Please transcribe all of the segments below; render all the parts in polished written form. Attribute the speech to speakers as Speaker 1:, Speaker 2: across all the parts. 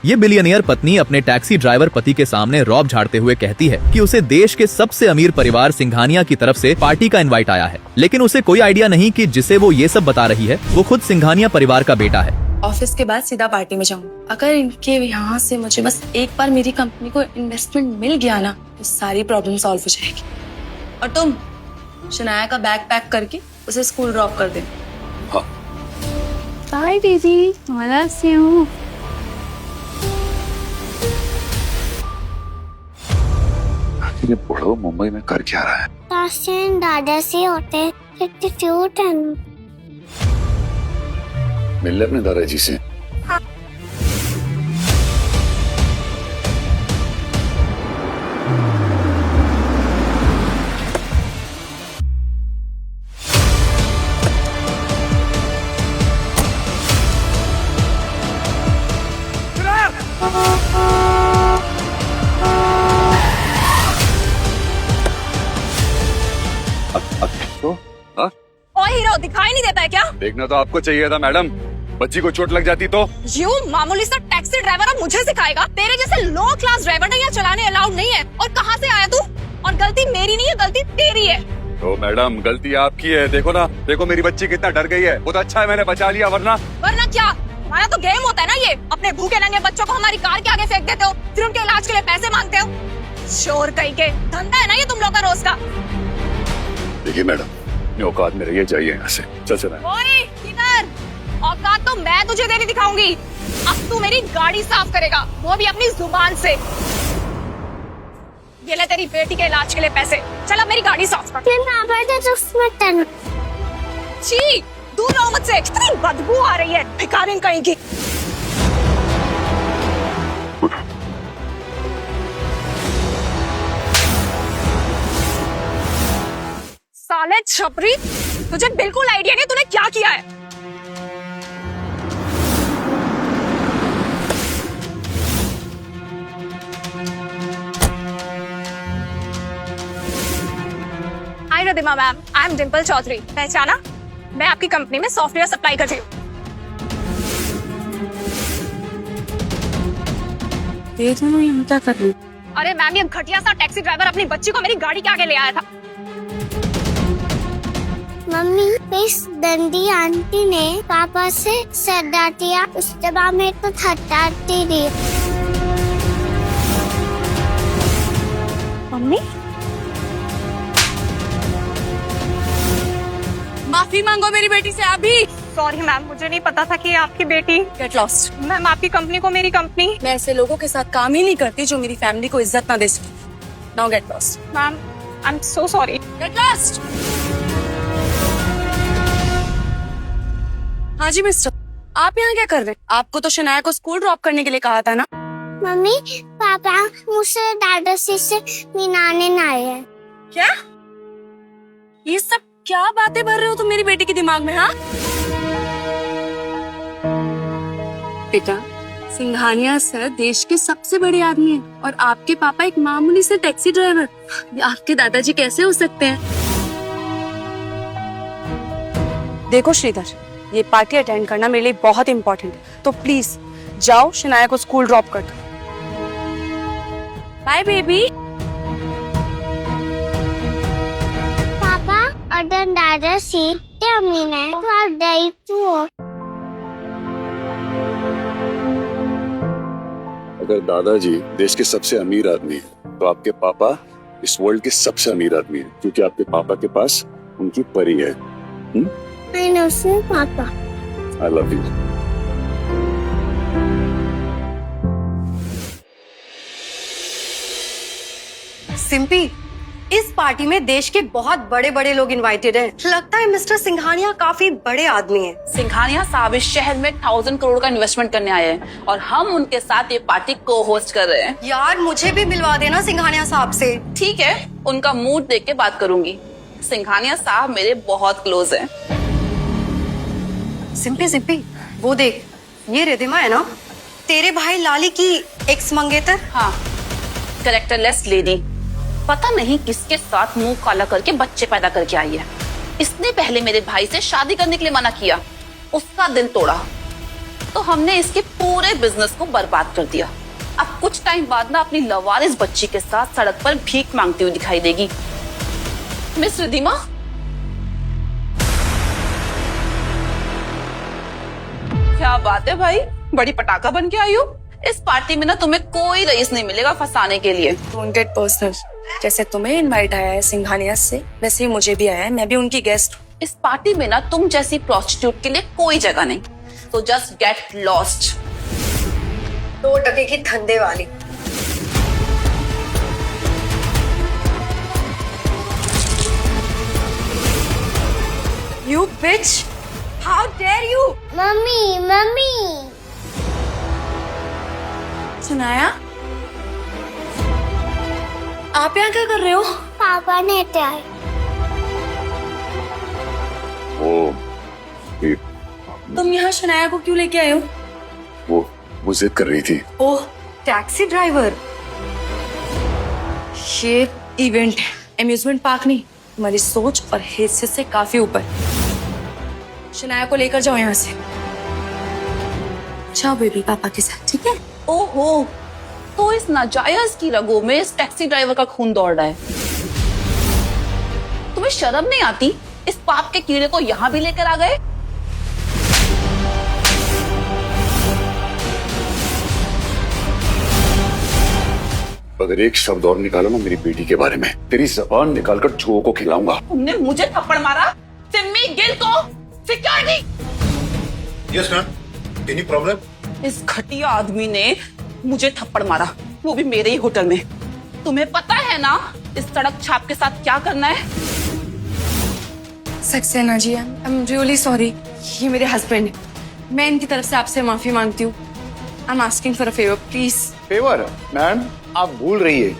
Speaker 1: ये बिलियनियर पत्नी अपने टैक्सी ड्राइवर पति के सामने रौब झाड़ते हुए कहती है कि उसे देश के सबसे अमीर परिवार सिंघानिया की तरफ से पार्टी का इनवाइट आया है, लेकिन उसे कोई आइडिया नहीं कि जिसे वो ये सब बता रही है वो खुद सिंघानिया परिवार का बेटा है।
Speaker 2: ऑफिस के बाद सीधा पार्टी में जाऊँ। अगर इनके यहाँ से मुझे बस एक बार मेरी कंपनी को इन्वेस्टमेंट मिल गया ना तो सारी प्रॉब्लम सॉल्व हो जाएगी। और तुम शनाया का बैग पैक करके उसे स्कूल ड्रॉप कर दे।
Speaker 3: हाँ।
Speaker 4: बाय दीदी, लव यू।
Speaker 3: ये बुढ़ो मुंबई में कर क्या रहा है?
Speaker 5: दादा से होते कितने क्यूट है।
Speaker 3: मिल ले अपने दादाजी से।
Speaker 6: और हीरो दिखाई नहीं देता है क्या?
Speaker 3: देखना तो आपको चाहिए था मैडम, बच्ची को चोट लग जाती तो।
Speaker 6: यू मामूली सा टैक्सी ड्राइवर अब मुझे सिखाएगा? तेरे जैसे लो क्लास ड्राइवर ने यहाँ चलाने अलाउड नहीं है। और कहाँ से आया तू? और गलती मेरी नहीं है, गलती तेरी है।
Speaker 3: तो मैडम गलती आपकी है। देखो ना, देखो मेरी बच्ची कितना डर गई है। बहुत अच्छा है मैंने बचा लिया, वरना
Speaker 6: क्या हमारा तो गेम होता है ना ये। अपने भूखे नंगे बच्चों को हमारी कार के आगे फेंक देते हो, फिर उनके इलाज के लिए पैसे मांगते हो। शोर कहीं के धंधा है ना ये तुम लोग का रोज का।
Speaker 3: देखिए मैडम, औकात में रहिए, जाइए यहाँ से। चल चल।
Speaker 6: ओए किधर? औकात तो मैं तुझे देनी दिखाऊंगी। अब तू मेरी गाड़ी साफ करेगा, वो भी अपनी जुबान से। ये ले तेरी बेटी के इलाज के लिए पैसे। चल अब मेरी गाड़ी साफ कर। छी, दूर रहो मुझसे, कितनी बदबू आ रही है भिखारिन कहीं की। साले छपरी, तुझे बिल्कुल आइडिया नहीं तूने क्या किया है। Hi Radima ma'am, I am Dimple Chaudhary. पहचाना? मैं आपकी कंपनी में सॉफ्टवेयर सप्लाई करती हूँ।
Speaker 2: क्या कर रही?
Speaker 6: अरे मैम, ये घटिया सा टैक्सी ड्राइवर अपनी बच्ची को मेरी गाड़ी के आगे ले आया था।
Speaker 5: मम्मी, इस दंडी आंटी ने पापा से सर डांटिया, उसके बाद मेरे को थप्पड़ती दी।
Speaker 6: मम्मी,
Speaker 2: माफी मांगो मेरी बेटी से अभी।
Speaker 6: सॉरी मैम, मुझे नहीं पता था कि आपकी बेटी।
Speaker 2: Get lost.
Speaker 6: मैम, आपकी कंपनी को मेरी कंपनी।
Speaker 2: मैं ऐसे लोगों के साथ काम ही नहीं करती जो मेरी फैमिली को इज्जत ना दे सके। Now get lost.
Speaker 6: Ma'am, I am so sorry.
Speaker 2: Get lost. हाँ जी मिस्टर, आप यहाँ क्या कर रहे हैं? आपको तो शनाया को स्कूल ड्रॉप करने के लिए कहा था ना।
Speaker 5: मम्मी, पापा मुझसे दादाजी से मिलाने ना आए हैं।
Speaker 2: क्या? ये सब क्या बातें भर रहे हो तुम मेरी बेटी के दिमाग में? हाँ बेटा, सिंघानिया सर देश के सबसे बड़े आदमी हैं और आपके पापा एक मामूली से टैक्सी ड्राइवर। आपके दादाजी कैसे हो सकते हैं? देखो श्रीधर, ये पार्टी अटेंड करना मेरे लिए बहुत इंपॉर्टेंट है, तो प्लीज जाओ शनाया को स्कूल ड्रॉप कर दो। Bye baby.
Speaker 5: पापा और दादाजी अमीन तो आप दायित्व हो।
Speaker 3: अगर दादाजी देश के सबसे अमीर आदमी है तो आपके पापा इस वर्ल्ड के सबसे अमीर आदमी है, क्योंकि आपके पापा के पास उनकी परी है।
Speaker 5: I know so, पापा।
Speaker 3: I love you.
Speaker 7: सिंपी, इस पार्टी में देश के बहुत बड़े बड़े लोग इनवाइटेड हैं। लगता है मिस्टर सिंघानिया काफी बड़े आदमी हैं।
Speaker 8: सिंघानिया साहब इस शहर में 1000 करोड़ का इन्वेस्टमेंट करने आए हैं और हम उनके साथ ये पार्टी को होस्ट कर रहे हैं।
Speaker 7: यार मुझे भी मिलवा देना सिंघानिया साहब से।
Speaker 8: ठीक है, उनका मूड देख के बात करूंगी। सिंघानिया साहब मेरे बहुत क्लोज हैं।
Speaker 7: सिंपी, वो देख, ये रिधिमा है ना, तेरे भाई लाली की एक्स मंगेतर।
Speaker 8: हाँ, कैरेक्टरलेस लेडी, पता नहीं किसके साथ मुंह काला करके बच्चे पैदा करके आई है। इसने पहले मेरे भाई से शादी करने के लिए मना किया, उसका दिल तोड़ा, तो हमने इसके पूरे बिजनेस को बर्बाद कर दिया। अब कुछ टाइम बाद ना अपनी लवारिस बच्ची के साथ सड़क पर भीख मांगती हुई दिखाई देगी। मिस रिधिमा, क्या बात है भाई, बड़ी पटाखा बन के आई हो। इस पार्टी में ना तुम्हें कोई रईस नहीं मिलेगा फंसाने के लिए।
Speaker 2: Don't get personal. जैसे तुम्हें इनवाइट आया है सिंघानिया से, वैसे ही मुझे भी आया है, मैं भी उनकी गेस्ट हूँ।
Speaker 8: इस पार्टी में ना तुम जैसी प्रोस्टिट्यूट के लिए कोई जगह नहीं, तो जस्ट गेट लॉस्ट।
Speaker 7: 2 टके की धंधे वाली। You bitch! How dare you!
Speaker 5: Mummy mummy
Speaker 2: सुनाया, आप यहाँ क्या कर रहे हो?
Speaker 5: पापा ने आए।
Speaker 3: वो ये,
Speaker 2: तुम यहाँ शनाया को क्यों लेके आए हो?
Speaker 3: वो जिद कर रही थी।
Speaker 2: ओह, टैक्सी ड्राइवर। ये इवेंट है, एम्यूजमेंट पार्क नहीं। तुम्हारी सोच और हैसियत से काफी ऊपर। शनाया को लेकर जाओ यहाँ से। जाओ बेबी पापा के साथ, ठीक है?
Speaker 8: ओहो, तो इस नाजायज की रगों में इस टैक्सी ड्राइवर का खून दौड़ रहा है। तुम्हें शर्म नहीं आती? इस पाप के कीड़े को यहाँ भी लेकर आ गए।
Speaker 3: अगर एक शब्द और निकालो ना मेरी बेटी के बारे में, तेरी जबान निकालकर चूहों को खिलाऊंगा।
Speaker 8: तुमने मुझे थप्पड़ मारा, सिम्मी गिल को। Security.
Speaker 9: Yes ma'am, any problem?
Speaker 8: इस घटिया आदमी ने मुझे थप्पड़ मारा, वो भी मेरे ही होटल में। तुम्हें पता है ना इस सड़क छाप के साथ क्या करना है?
Speaker 2: Saxena ji, I am really sorry. ये मेरे हस्बैंड है, मैं इनकी तरफ से आपसे माफी मांगती हूँ। I am asking for a favour, please.
Speaker 9: Favour? Ma'am, आप भूल रही है,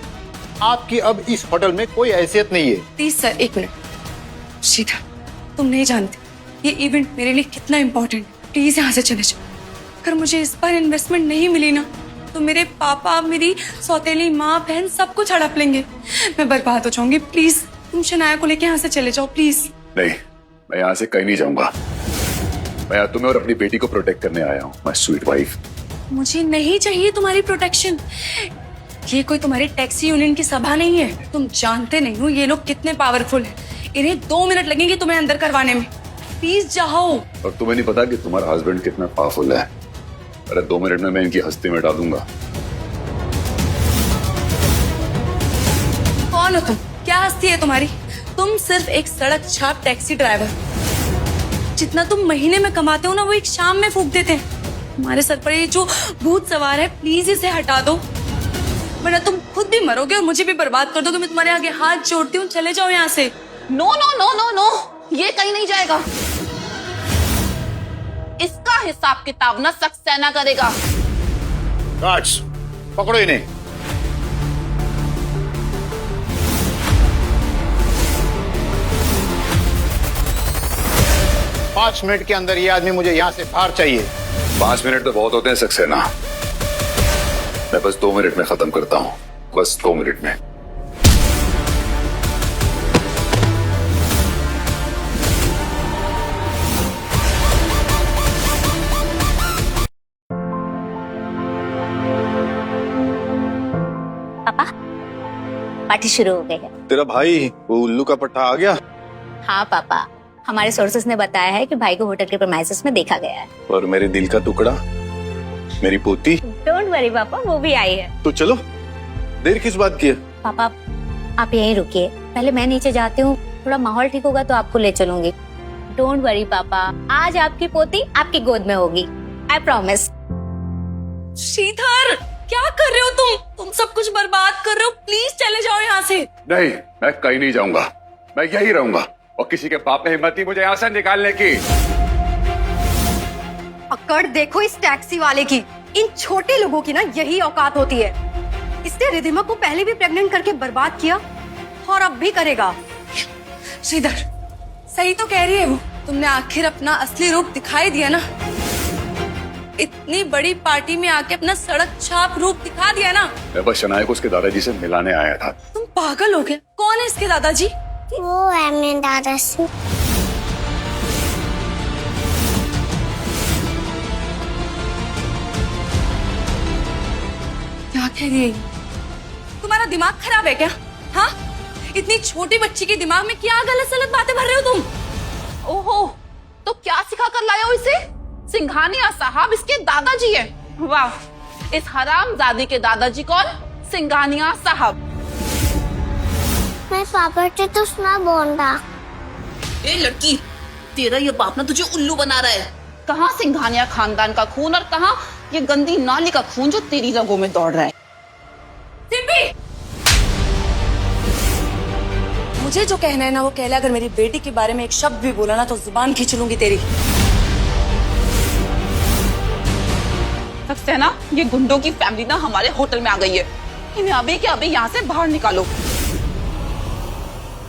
Speaker 9: आपकी अब इस होटल में कोई हैसियत नहीं है।
Speaker 2: प्लीज सर, एक मिनट। श्रीधर, तुम नहीं जानते ये इवेंट मेरे लिए कितना इम्पोर्टेंट है। प्लीज यहाँ से चले जाओ। अगर मुझे इस बार इन्वेस्टमेंट नहीं मिली ना, तो मेरे पापा, मेरी सौतेली माँ, बहन सब कुछ हड़प लेंगे। मैं बर्बाद हो जाऊंगी। प्लीज तुम शनाया को लेके यहाँ से चले जाओ, प्लीज।
Speaker 3: नहीं, मैं यहाँ से कहीं नहीं जाऊंगा। मैं यहाँ तुम्हें और अपनी बेटी को प्रोटेक्ट करने आया हूँ, माय स्वीट वाइफ।
Speaker 2: मुझे नहीं चाहिए तुम्हारी प्रोटेक्शन। ये कोई तुम्हारी टैक्सी यूनियन की सभा नहीं है। तुम जानते नहीं हो ये लोग कितने पावरफुल हैं। इन्हें 2 मिनट लगेंगे तुम्हें अंदर करवाने में। प्लीज जाओ।
Speaker 3: और तुम्हें नहीं पता कि तुम्हारा हस्बैंड कितना पावरफुल है। अरे 2 मिनट में मैं इनकी हस्ती मिटा दूंगा।
Speaker 2: कौन हो तुम? क्या हस्ती है तुम्हारी? तुम सिर्फ एक सड़क छाप टैक्सी ड्राइवर। जितना तुम महीने में कमाते हो ना, वो एक शाम में फूंक देते हैं। तुम्हारे सर पर ये जो भूत सवार है, प्लीज इसे हटा दो, वरना तुम खुद भी मरोगे और मुझे भी बर्बाद कर दोगे। मैं तुम्हारे आगे हाथ जोड़ती हूँ, चले जाओ यहाँ से।
Speaker 8: No no no no no, ये कहीं नहीं जाएगा। इसका हिसाब किताब ना सक्सेना करेगा।
Speaker 9: गार्ड्स, पकड़ो इन्हें। 5 मिनट के अंदर ये आदमी मुझे यहाँ से बाहर चाहिए।
Speaker 3: 5 मिनट तो बहुत होते हैं सक्सेना। मैं बस 2 मिनट में खत्म करता हूँ, बस 2 मिनट में।
Speaker 10: पापा, पार्टी शुरू हो गई है।
Speaker 9: तेरा भाई वो उल्लू का पट्टा आ गया?
Speaker 10: हाँ पापा, हमारे सोर्सेस ने बताया है कि भाई को होटल के प्रीमाइसेस में देखा गया है।
Speaker 9: और मेरे दिल का टुकड़ा, मेरी पोती?
Speaker 10: डोंट वरी पापा, वो भी आई है।
Speaker 9: तो चलो, देर किस बात की है?
Speaker 10: पापा आप यहीं रुकिए, पहले मैं नीचे जाती हूँ, थोड़ा माहौल ठीक होगा तो आपको ले चलूंगी। डोंट वरी पापा, आज आपकी पोती आपकी गोद में होगी, आई प्रॉमिस।
Speaker 2: श्रीधर, क्या कर रहे हो तुम सब कुछ बर्बाद कर रहे हो। प्लीज चले जाओ यहाँ से।
Speaker 3: नहीं, मैं कहीं नहीं जाऊंगा, मैं यही रहूंगा। और किसी के बाप ने हिम्मत नहीं मुझे यहाँ से निकालने की।
Speaker 7: अकड़ देखो इस टैक्सी वाले की। इन छोटे लोगों की ना यही औकात होती है। इसने रिधिमा को पहले भी प्रेग्नेंट करके बर्बाद किया और अब भी करेगा।
Speaker 2: श्रीधर, सही तो कह रही है वो। तुमने आखिर अपना असली रूप दिखाई दिया ना। इतनी बड़ी पार्टी में आके अपना सड़क छाप रूप दिखा दिया ना।
Speaker 3: मैं बस शनाया को उसके दादाजी से मिलाने आया था।
Speaker 2: तुम पागल हो गए। कौन है इसके दादाजी?
Speaker 5: वो है मेरे दादा से।
Speaker 2: ठहरिए, तुम्हारा दिमाग खराब है क्या? हाँ, इतनी छोटी बच्ची के दिमाग में क्या गलत सलत बातें भर रहे हो तुम?
Speaker 8: ओहो, तो क्या सिखा कर लाए हो इसे? सिंघानिया साहब इसके दादाजी है। वाह, इस हरामजादी के दादाजी कौन? सिंघानिया साहब।
Speaker 5: मैं पापा से तो सुना बोल रहा।
Speaker 8: ए लड़की, तेरा ये बाप ना तुझे उल्लू बना रहा है। कहाँ सिंघानिया खानदान का खून और कहाँ ये गंदी नाली का खून जो तेरी रगों में दौड़ रहा है।
Speaker 2: सिम्बी, मुझे जो कहना है ना वो कह ले। अगर मेरी बेटी के बारे में एक शब्द भी बोला ना तो जुबान खींच लूंगी तेरी।
Speaker 8: लगता है ना ये गुंडों की फैमिली ना हमारे होटल में आ गई है। इन्हें अभी के अभी यहाँ से बाहर निकालो।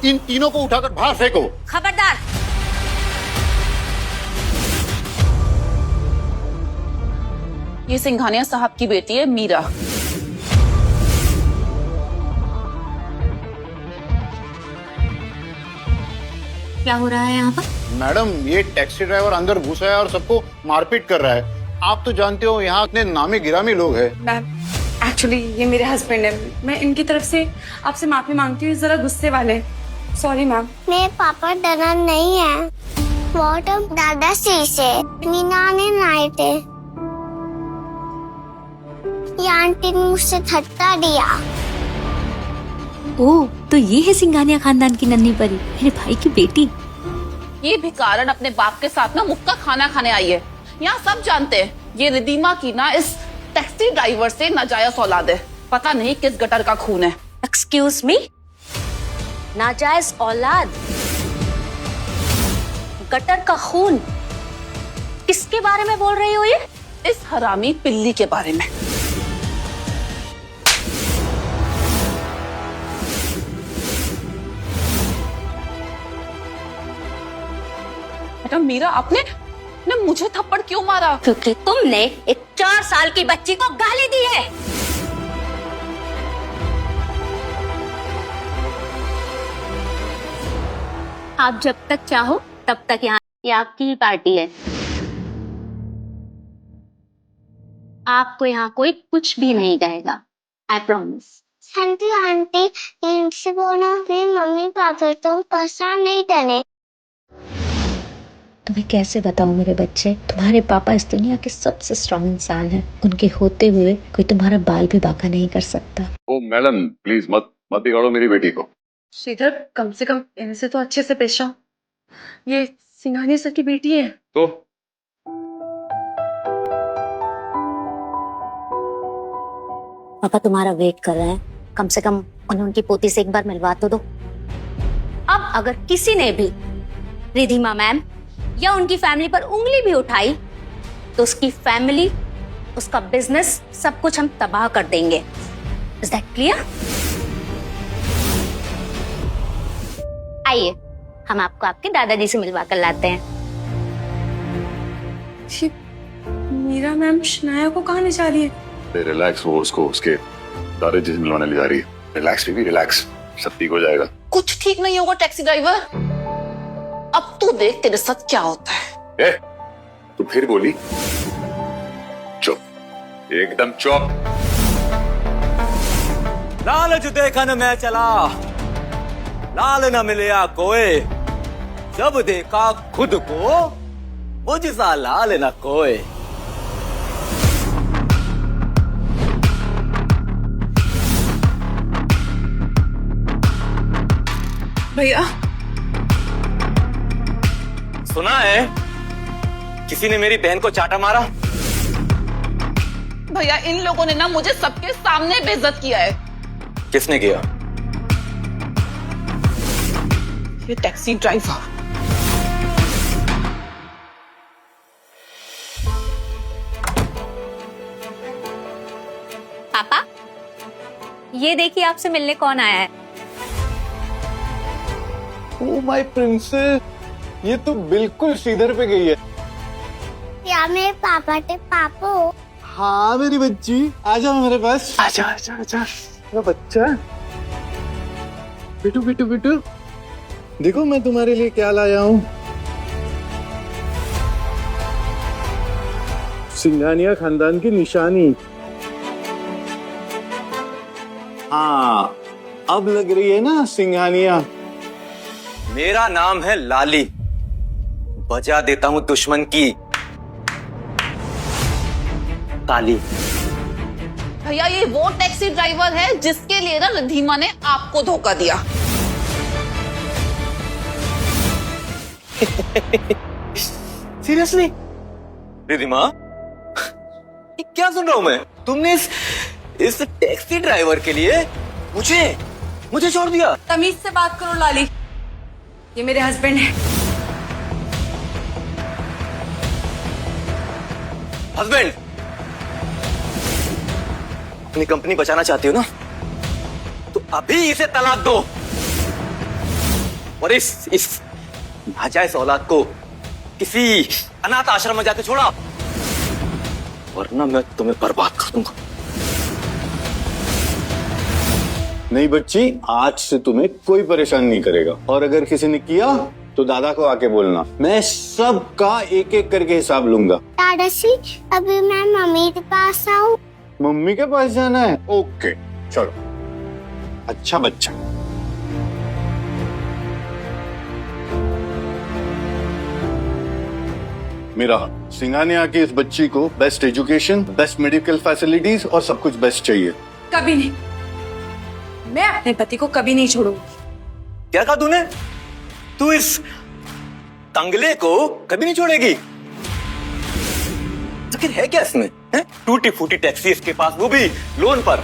Speaker 9: इन तीनों को उठाकर बाहर फेंको।
Speaker 10: खबरदार।
Speaker 8: ये सिंघानिया साहब की बेटी है मीरा।
Speaker 10: क्या हो रहा है यहाँ पर?
Speaker 9: मैडम, ये टैक्सी ड्राइवर अंदर घुसा है और सबको मारपीट कर रहा है। आप तो जानते हो यहाँ इतने नामी गिरामी लोग हैं।
Speaker 2: मैम, एक्चुअली ये मेरे हस्बैंड है। मैं इनकी तरफ से आपसे माफी मांगती हूँ, जरा गुस्से वाले। Sorry ma'am.
Speaker 5: मेरे पापा डरा नहीं है, वो तो दादा से नीना ने नाए थे। ये आंटी ने मुझसे धक्का दिया।
Speaker 10: ओह, तो ये है सिंघानिया खानदान की नन्ही परी, मेरे भाई की बेटी।
Speaker 8: ये भिखारन अपने बाप के साथ ना मुक्का खाना खाने आई है। यहाँ सब जानते हैं ये रिदीमा की ना इस टैक्सी ड्राइवर से नाजायज औलाद है। पता नहीं किस गटर का खून है।
Speaker 10: एक्सक्यूज मी, नाजायज औलाद, गटर का खून, किसके बारे में बोल रही हो ये?
Speaker 8: इस हरामी पिल्ली के बारे में। बेटा मीरा, आपने मुझे थप्पड़ क्यों मारा?
Speaker 10: क्योंकि तुमने एक 4 साल की बच्ची को गाली दी है। आप जब तक चाहो तब तक यहाँ, ये आपकी ही पार्टी है। आपको यहाँ कोई कुछ भी नहीं कहेगा, आई प्रॉमिस।
Speaker 5: आंटी आंटी, इनसे बोलो मेरी मम्मी पापा तो पसंद नहीं करे।
Speaker 10: तुम्हें कैसे बताऊं मेरे बच्चे, तुम्हारे पापा इस दुनिया के सबसे स्ट्रॉन्ग इंसान हैं। उनके होते हुए कोई तुम्हारा बाल भी बांका नहीं कर सकता।
Speaker 3: ओ मैडम, प्लीज मत बिगाड़ो मेरी बेटी को।
Speaker 2: श्रीधर, कम से कम इनसे तो अच्छे से पेश आओ। ये सिंघानिया सर की बेटी है।
Speaker 3: तो
Speaker 10: पापा तुम्हारा वेट कर रहे हैं, कम से कम उन्हें उनकी पोती से एक बार मिलवा तो दो। अब अगर किसी ने भी रिधिमा मैम या उनकी फैमिली पर उंगली भी उठाई तो उसकी फैमिली, उसका बिजनेस, सब कुछ हम तबाह कर देंगे। Is that clear? आइए, हम आपको आपके दादाजी से मिलवा कर लाते हैं।
Speaker 2: मीरा मैम शनाया को कहाँ ले जा रही है?
Speaker 3: रिलैक्स, वो उसको उसके दादाजी से मिलवाने ले जा रही है। रिलैक्स बेबी, रिलैक्स, सब ठीक हो जाएगा।
Speaker 8: कुछ ठीक नहीं होगा टैक्सी ड्राइवर। अब तू देख तेरे साथ क्या होता है।
Speaker 3: तू फिर बोली? चुप, एकदम चुप।
Speaker 11: लालच देखन मैं चला, लाल न मिलया कोई, जब देखा खुद को मुझसा लाल न कोई।
Speaker 2: भैया,
Speaker 11: सुना है किसी ने मेरी बहन को चाटा मारा?
Speaker 8: भैया, इन लोगों ने ना मुझे सबके सामने बेइज्जत किया है।
Speaker 11: किसने किया?
Speaker 8: ये टैक्सी ड्राइवर।
Speaker 10: पापा, ये देखिए आपसे मिलने कौन आया है।
Speaker 9: ओह माय प्रिंसेस, ये तो बिल्कुल श्रीधर पे गई है।
Speaker 5: या मेरे पापा थे पापो।
Speaker 9: हाँ मेरी बच्ची, आजा मेरे पास। आजा आजा आजा, मेरा बच्चा। बिटू बिटू बिटू, देखो मैं तुम्हारे लिए क्या लाया हूँ। सिंघानिया खानदान की निशानी। हाँ, अब लग रही है ना सिंघानिया।
Speaker 11: मेरा नाम है लाली, बजा देता हूं दुश्मन की ताली।
Speaker 8: भैया ये वो टैक्सी ड्राइवर है जिसके लिए ना रिद्धिमा ने आपको धोखा दिया।
Speaker 11: सीरियसली रिद्धिमा, ये क्या सुन रहा हूं मैं? तुमने इस टैक्सी ड्राइवर के लिए मुझे छोड़ दिया?
Speaker 7: तमीज से बात करो लाली, ये मेरे हस्बैंड है।
Speaker 11: हस्बैंड? अपनी कंपनी बचाना चाहती हो ना, तो अभी इसे तलाक दो और इस नाजायज औलाद को किसी अनाथ आश्रम में जाके छोड़ा, वरना मैं तुम्हें बर्बाद कर दूंगा।
Speaker 9: नहीं बच्ची, आज से तुम्हें कोई परेशान नहीं करेगा, और अगर किसी ने किया तो दादा को आके बोलना, मैं सबका एक एक करके हिसाब लूंगा।
Speaker 5: दादाजी, अभी मैं मम्मी के पास आऊँ?
Speaker 9: मम्मी के पास जाना है? ओके चलो, अच्छा बच्चा। मेरा सिंघानिया की इस बच्ची को best education, best medical facilities और सब कुछ बेस्ट चाहिए।
Speaker 7: कभी नहीं, मैं अपने पति को कभी नहीं छोड़ूंगी।
Speaker 11: क्या कहा तूने? तू इस कंगले को कभी नहीं छोड़ेगी? आखिर है क्या इसमें? टूटी फूटी टैक्सी इसके पास, वो भी लोन पर,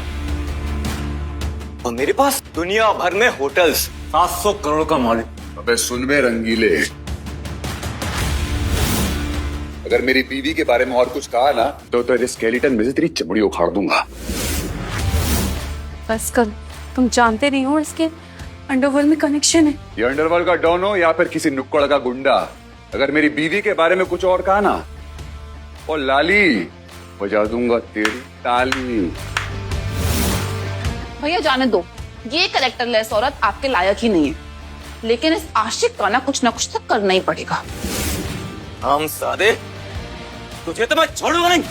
Speaker 11: और मेरे पास दुनिया भर में होटल्स, 700 करोड़ का मालिक।
Speaker 3: अबे सुन बे रंगीले, अगर मेरी बीवी के बारे में और कुछ कहा ना तो तेरे स्केलेटन में से तेरी चमड़ी उखाड़ दूंगा।
Speaker 2: बस कर, तुम जानते नहीं हो इसके अंडरवर्ल्ड में कनेक्शन है।
Speaker 3: ये अंडरवर्ल्ड का डॉन हो या फिर किसी नुक्कड़ का गुंडा, अगर मेरी बीवी के बारे में कुछ और कहा ना, और लाली बजा दूंगा तेरी ताली।
Speaker 8: भैया जाने दो, ये कैरेक्टरलेस औरत आपके लायक ही नहीं है, लेकिन इस आशिक का ना कुछ तो करना ही पड़ेगा।
Speaker 11: हम सादे, तुझे तो मैं छोड़ूंगा नहीं।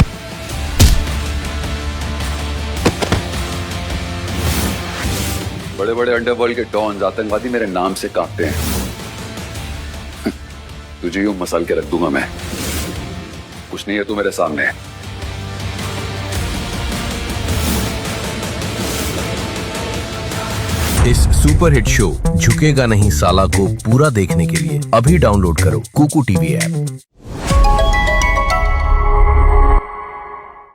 Speaker 3: बड़े बड़े अंडरवर्ल्ड के डॉन आतंकवादी मेरे नाम से कांपते हैं। तुझे यूं मसल के रख दूंगा मैं, कुछ नहीं है तू मेरे सामने।
Speaker 12: इस सुपरहिट शो झुकेगा नहीं साला को पूरा देखने के लिए अभी डाउनलोड करो कुकू टीवी ऐप।